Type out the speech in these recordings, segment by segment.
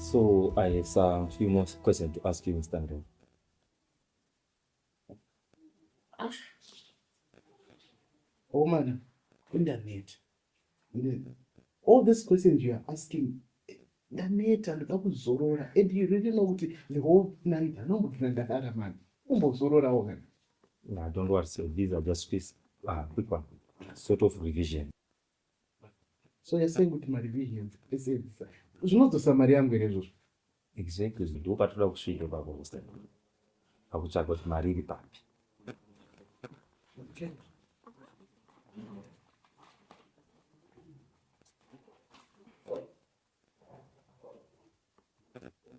So I have some few more questions to ask you, Mr. Ndebele. Oh man, internet. All these questions you are asking, internet and zorora. And you really know what the whole night. I know what the man. Zorora. No, don't worry, sir. These are just quick one, sort of revision. So you're saying with my revisions, it's not the summary I'm going to do. Exactly. Do but look sweet about what was that. I would talk about Marie Papi. Okay.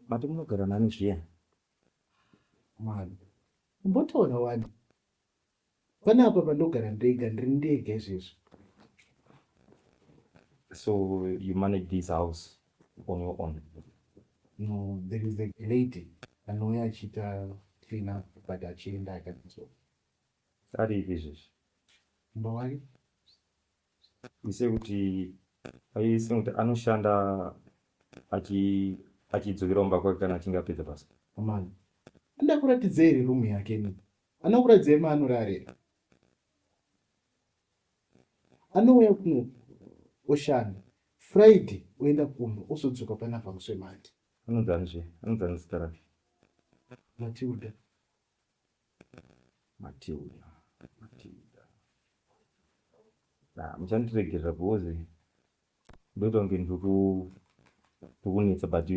But I'm not going to manage here. Man, mbotaura wani pane apa pandogara ndega ndiri ndega izvezvo. So you manage this house on your own? No, there is a lady anouya achiita clean up but achienda akatiso Ari izvezvi. mba wake Ise kuti anoshanda achidzokera kumba kwake kana achinge apedza basa. mani anda kuratidzei here rumu yake ni anokuratidzei maanorarira anouya kuno oshanda Friday oenda kumba osodzoka panapa muswemati. Anonzani zita rake? Matilda. Muchandiregerera bhozi ndoita kunge ndokunetsa, but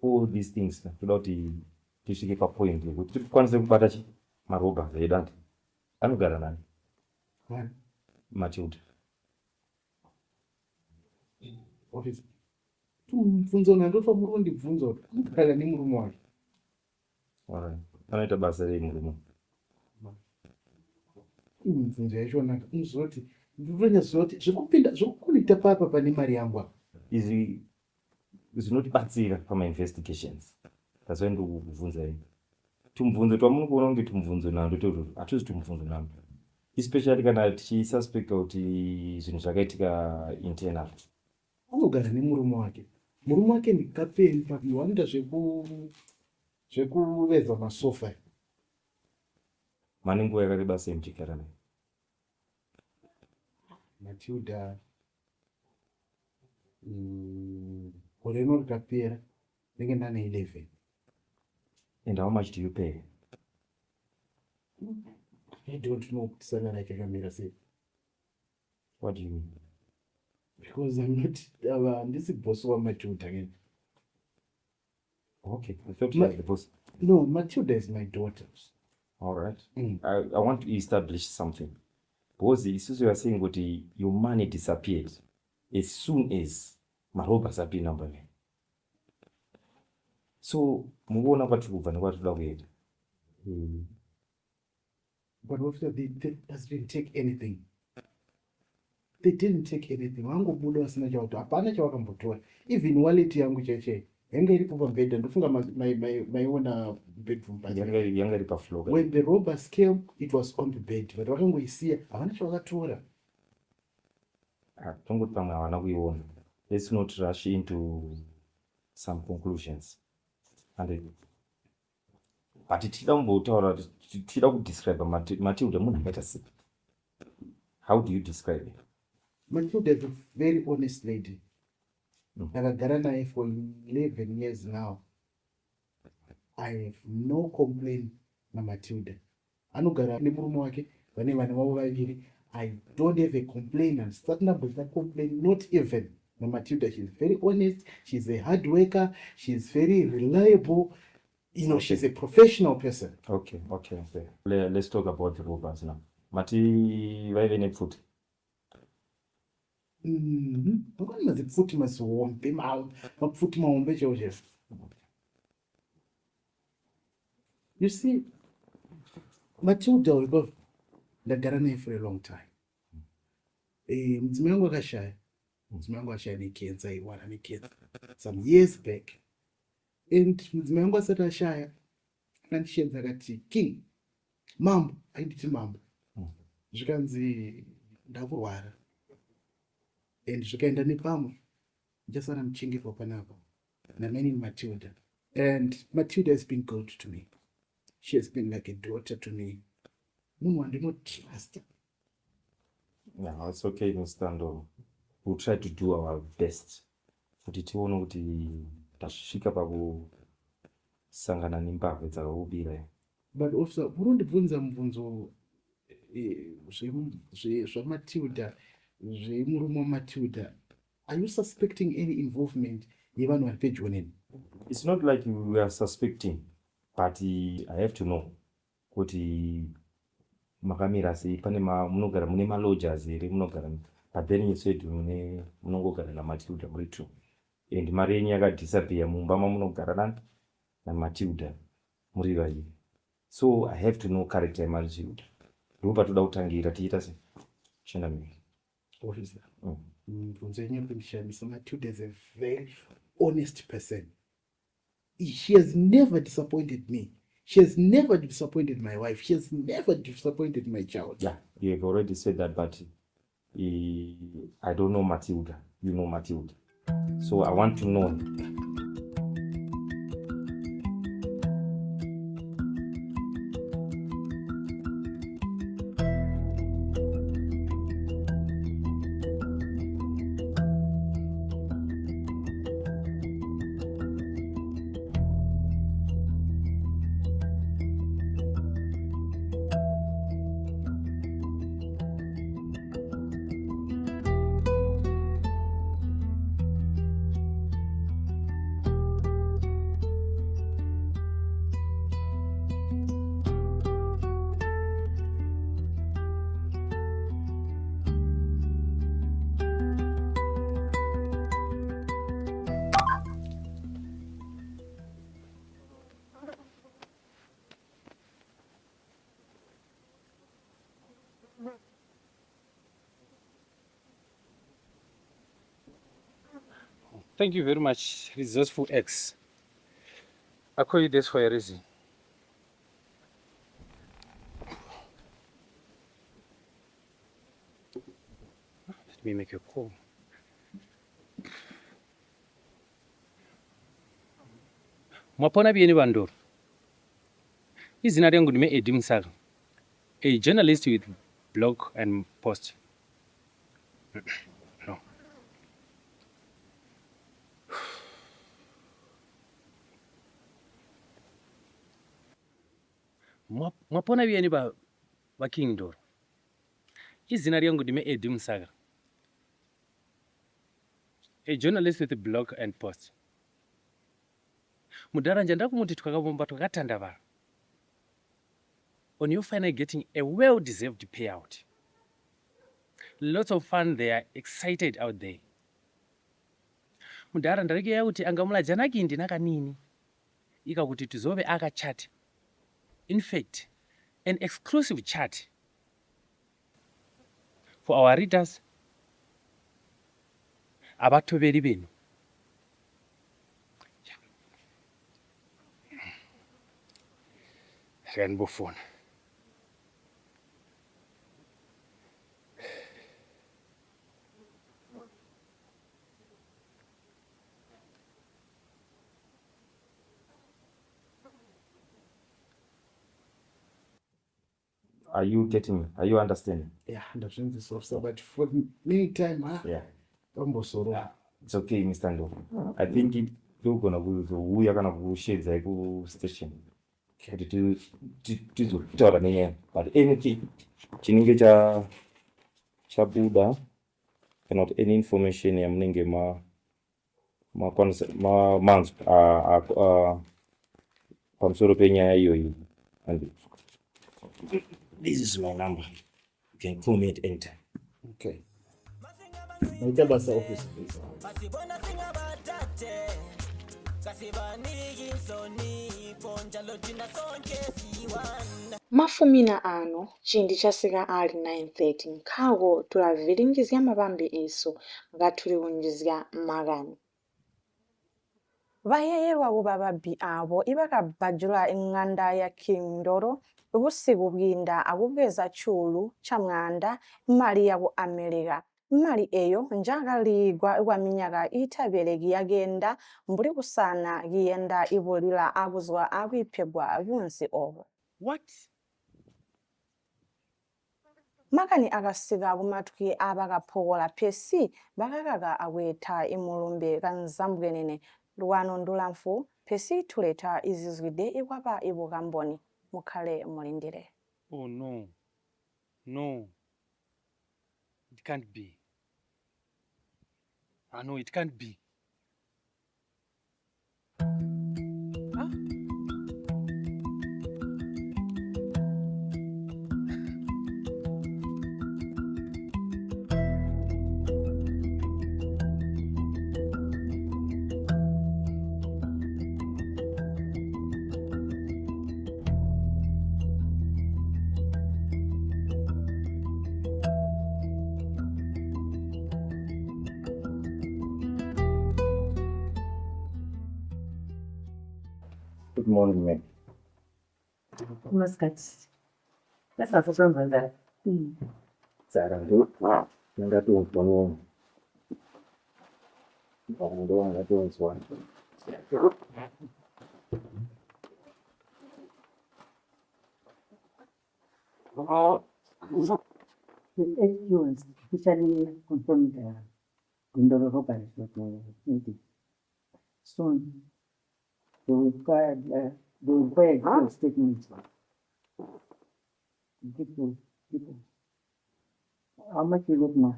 all these things toda kuti tisvike papoint yekuti tikwanise kubata marobha edu. Anogara nani? Matilda. Office. Tumubvunza nandofanira kundibvunza kuti anogara nemurume wake. Anoita basa rei murume? Mibvunzo yachona unozoti ndinonyaziva kuti zvekukonekta papa pane mari yangu apa. Izvi zvinotibatsira pamainvestigations. That's why ndokubvunza ini. Tumubvunzo twamunokuona kunge tumubvunzo nhando toto hatuzi tumubvunzo nhando. Especially kana tichisuspecta kuti zvinhu zvakaitika internal. Anogara nemurume wake. Murume wake ndikapeni wanoita zvekuveza masofa. Mane nguva yakareba sei muchigara naye? Matilda gore rino rikapera ringe ndane 11. And how much do you pay? I don't know kuti salary yake yakamira sei. What do you mean? Because I'm not handisi boss waMatilda again. Okay, I thought you were the boss. No, Matilda is my daughter. All right. I want to establish something. Because isusu you are saying that your money disappeared as soon as marobha asapinda number. So muona kwati kubva nekwatoda kuenda. But after they didn't take anything. They didn't take anything. Vangobuda vasina chauto. Hapana chavakambotora. Even wallet yangu cheche. Yanga iripo pabhedha ndofunga maiona bedroom bus. Yanga iri pafloor. When the robbers came, it was on the bed. But vakangoisiya havana chavakatora. Tongoti pamwe havana kuiona. Let's not rush into some conclusions. But tida kumbotaura tida kudescribe Matilda munhu akaita sei? How do you describe it? Matilda is a very honest lady. Ndakagara naye for 11 years now. I have no complaint naMatilda. Anogara nemurume wake, vane vana vavo vaviri. I don't have a complaint and start numbers that complain, not even naMatilda. She's very honest, she's a hard worker, she's very reliable. You know, okay. She's a professional person. Okay. Let's talk about the robbers now. Mati vaive nepfuti. Pakani mazipfuti mazihombe mapfuti mahombe chaiwo. You see, Matilda ulikuwa ndagara naye for a long time. Mudzimai wangu akashaya. Mudzimai wangu akashaya necancer, aiwana necancer some years back. And mudzimai wangu asati ashaya akandishenza akati, King, mambo, ainditi mambo. Zvikanzi ndakurwara. And zvikaenda nepamwe ndichasara muchengeto panapa. nameni Matilda. And Matilda has been good to me. She has been like a daughter to me. No, I do not trust her. No, it's okay, Mr. Ndo. We'll try to do our best. Kuti tione kuti tasvika pakusangana nembavha dzakaubira. But also, murondibvunza mubvunzo zvaMatilda, zvemurume waMatilda. Are you suspecting any involvement yevanhu vari pedyo neni? It's not like we are suspecting, but I have to know kuti makamira sei, pane munogara mune malodgers here munogara, but then you said munongogara naMatilda muri two, and mari yenyu yakadisappear mumba mamunogara naMatilda muri vaviri. So I have to know character yeMatilda. Ndopa toda kutangira tiita sei? Shona mimi. What is that? Mubvunzo yenyu kundishamisa. Matilda is a very honest person. She has never disappointed me. She has never disappointed my wife. She has never disappointed my child. Yeah, you have already said that, but I don't know Matilda. You know Matilda. So I want to know. Thank you very much, Resourceful X. I call you this for a reason. Let me make a call. Mwapona bieni bandoro. Izina ryangu ndime Edi Msaka, a journalist with blog and post. No. Mwapona bieni ba King Ndoro. Izina ryangu ndime Edi Msaka, a journalist with a blog and post. Mudaranja ndakumuti twakavomba twakatandavara. On you finally getting a well-deserved payout. Lots of fun there, excited out there. Mudhara ndareke yakuti angamula janakindi nakanini ika kuti tizove aka chat. In fact, an exclusive chat for our readers abatoveri benu. Rainbow phone. Are you getting me? Are you understanding? Yeah, understand this also, but for the meantime, Yeah. Yeah. It's okay, Mr. Ndo. I think you're gonna we are gonna go shades like station. Tizotaura nenyaya, but anything chinenge chabuda kana kuti any information yamunenge manzwa pamusoro penyaya iyoyi, and this is my number. You can call me at any time. Okay. Naita basa office, please. Mafumina ano chindi chasika ali 9:30 nkhawo tulaviringizya mapambi iso ngatuliwunjizya makani. Vayeyelwa kuba babbi abo ibakabajula eng'anda ya King Ndoro ubusiku bwinda akugeza chulu cha mwanda mali ya ku America Mali eyo njagaligwa ikwaminyaka ithabeleki yagenda mbuli kusana giyenda ibulira akuzwa akwiphegwa yunsi owo. What? Makani akasika kumatwi abakaphokola phesi bakakaka akwetha imulumbe kanzambwenene luwano ndulamfu phesi thuletha izizwide ikwapa ibukamboni mukhale mulindire. Oh no. No. It can't be. I know it can't be. Huh? Good morning, ma'am. Maskati. Sasa kusonga ndani. Sara ndo ngatoonzwa ndo ngatoonzwa The AQs officially confirmed the Ndebele meeting. Soon, they required a statement. People. How much you look now?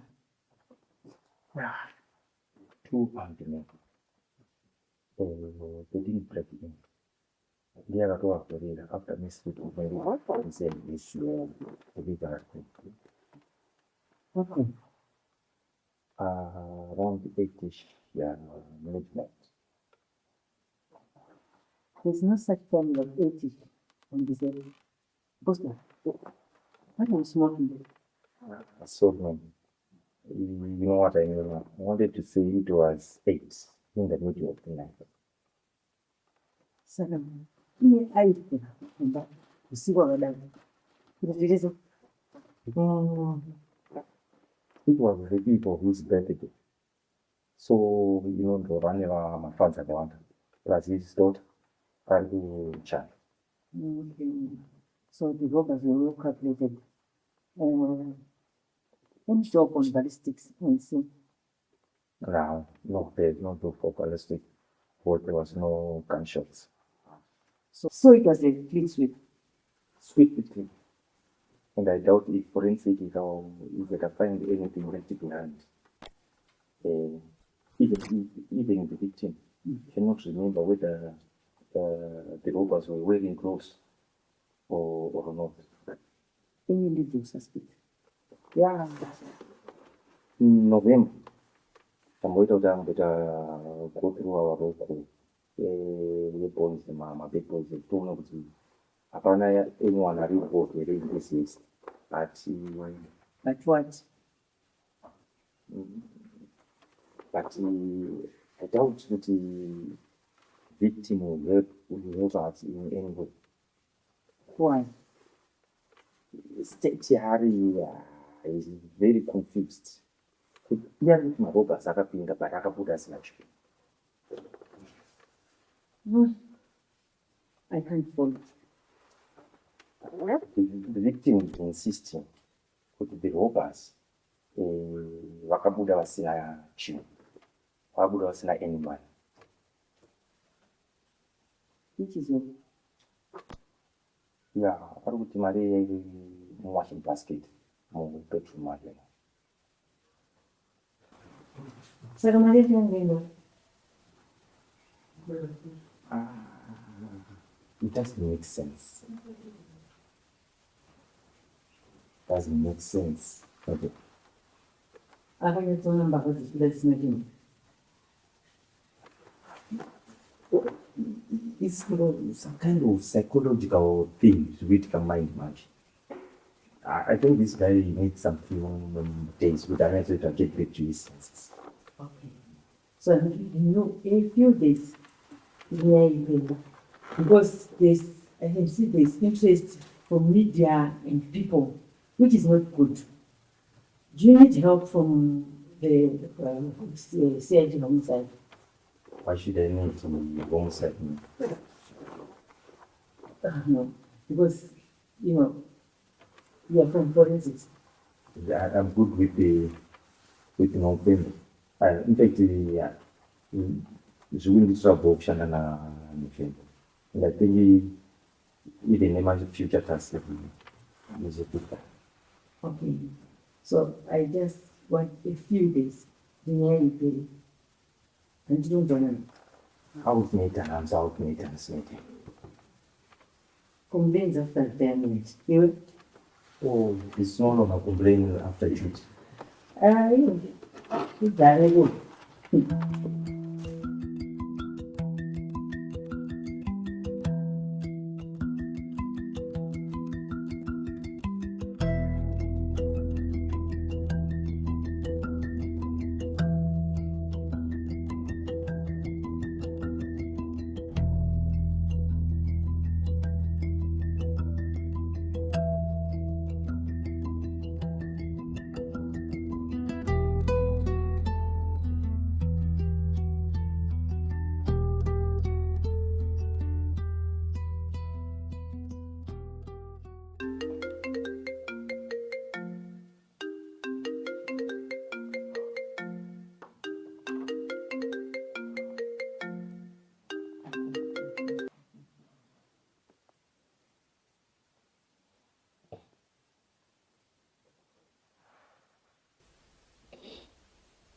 2 pounds, ma'am. Getting pregnant. They are going to read after Miss Whitman said this to be bad. Okay. Around 8ish, yeah, midnight. There's no such thing like 80 on this area. Bosta. What are you smoking? So, ma'am, you know what I mean? I wanted to say it was 8 in the middle of the night. Salam. Yeah, I come back. You see what I done? It was the people whose birthday. So, you know, the running my friends at the one. Plus his daughter, Kalu Chan. So the robbers were calculated. Any shop on ballistics and see. No, there's no proof for ballistic, but there was no gunshots. So it was a clean sweep. Sweet between. And I doubt if forensic is how you can find anything left behind. Even the victim cannot remember whether the robbers were wearing clothes or not. Any little suspect. Yeah. In November, I'm waiting down with go through our local weapons, my big boys, they don't know what apparently anyone a report within this list. But But what? But I doubt that the victim will help us in any way. Why? State Harry is very confused. Yeah, my robbers are being the Baraka Buddha's much. I can't follow. The victim is insisting that the robbers Wakabuda was in a chew. Wakabuda was in an animal. Which is what? Yeah, I would marry washing basket. More bedroom marry. So Maria didn't It doesn't make sense. Doesn't make sense. Okay. I think it's one about this meeting. It's some kind of psychological thing to read the mind much. I think this guy needs some few days with an answer to get back to his senses. Okay. So a few days. Yeah, because I can see there's interest from media and people, which is not good. Do you need help from the CIG homicide? Why should I need to go inside me? No, because, you are from forensics. I'm good with the November. In fact, zvikuinditira kushanda naNovember. And I think even in my future task is a good time. Okay. So I just want a few days. And you don't want to Out maintenance, out maintenance meeting. convince after 10 minutes. You Oh, it's no longer complaining after duty. it's very good.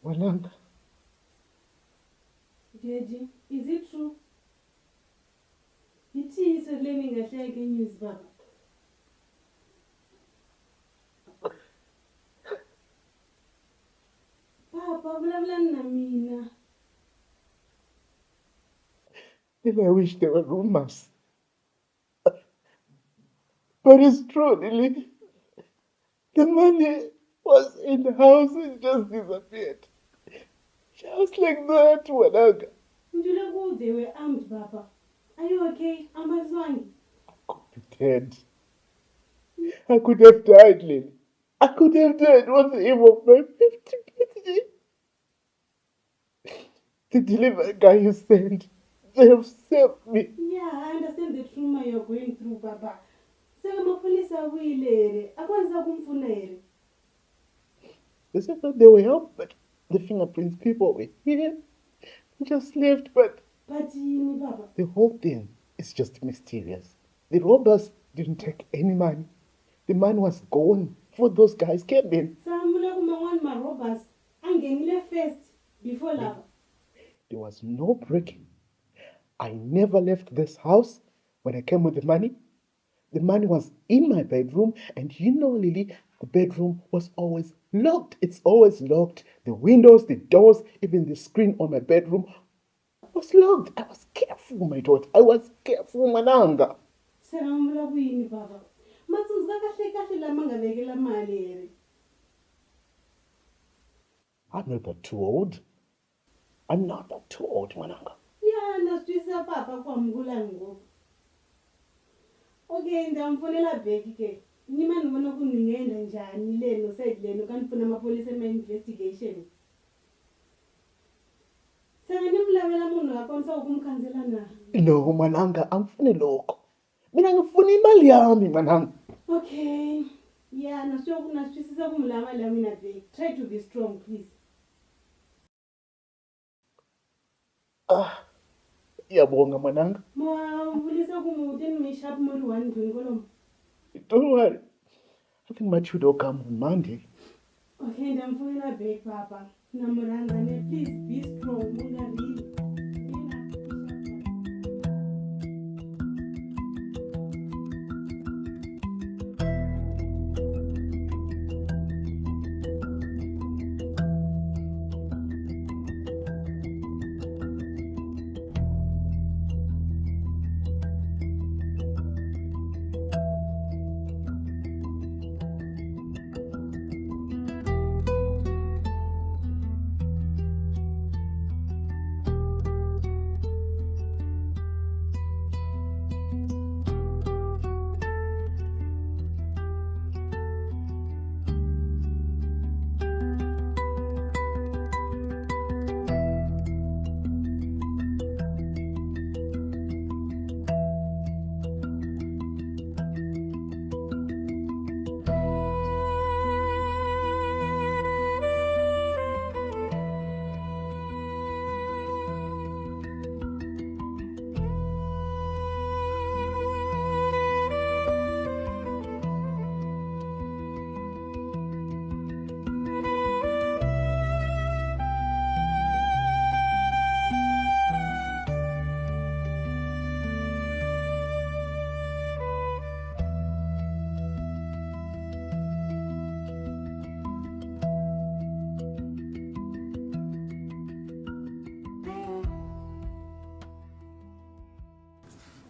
Mwananga, Deji, is it true? It is learning a share again news, Baba. Papa, bla na mina. and I wish there were rumors. But it's true, Lily. The money was in the house and just disappeared. Just like that, Mwananga. Ndula go they were armed, Baba. Are you okay? I'm Mazwangi. Dead. I could have died, Lily. I could have died on the eve of my 50th birthday. The delivery guy you sent, they have saved me. Yeah, I understand the trauma you're going through, Baba. Saka mapolisa wile, akwanza kumfunere. They said that they will help, but the fingerprints people were here. They just left, but But Baba. the whole thing is just mysterious. The robbers didn't take any money. The money was gone before those guys came in. Samula kumawan ma robbers. Angenile first before lava. There was no breaking. I never left this house when I came with the money. The money was in my bedroom, and you know, Lily, the bedroom was always locked. It's always locked. The windows, the doors, even the screen on my bedroom was locked. I was careful, my daughter. I was careful, Mananga. Samula kuyini Baba. Matsunzika kahle kahle lama nga vekela mali eri. I'm not that too old. I'm not that too old, Mananga. Ya nasitwisa papa kwamukula ngoku. Okay, ndamfonela bheki ke. Nima ndibona kuningenda njani leno side leno kanifuna amapolisa ema-investigation. Saka nimlavela munhu akwanisa ukumkhanzela na. No, Mananga, angifuni lokho. Mina ngifuna imali yami, Mananga. Okay. Yeah, nasitwisisa kumlama la mina bheki. Try to be strong, please. Iyabonga, Mananga. Mwavulisa kumuti nimesharp muri 1 dwingolomo. Don't worry. I think my children will come on Monday. Okay, ndamfonela bheki papa. Namurangane, please be strong. Mungarili.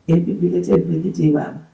ebhekete baba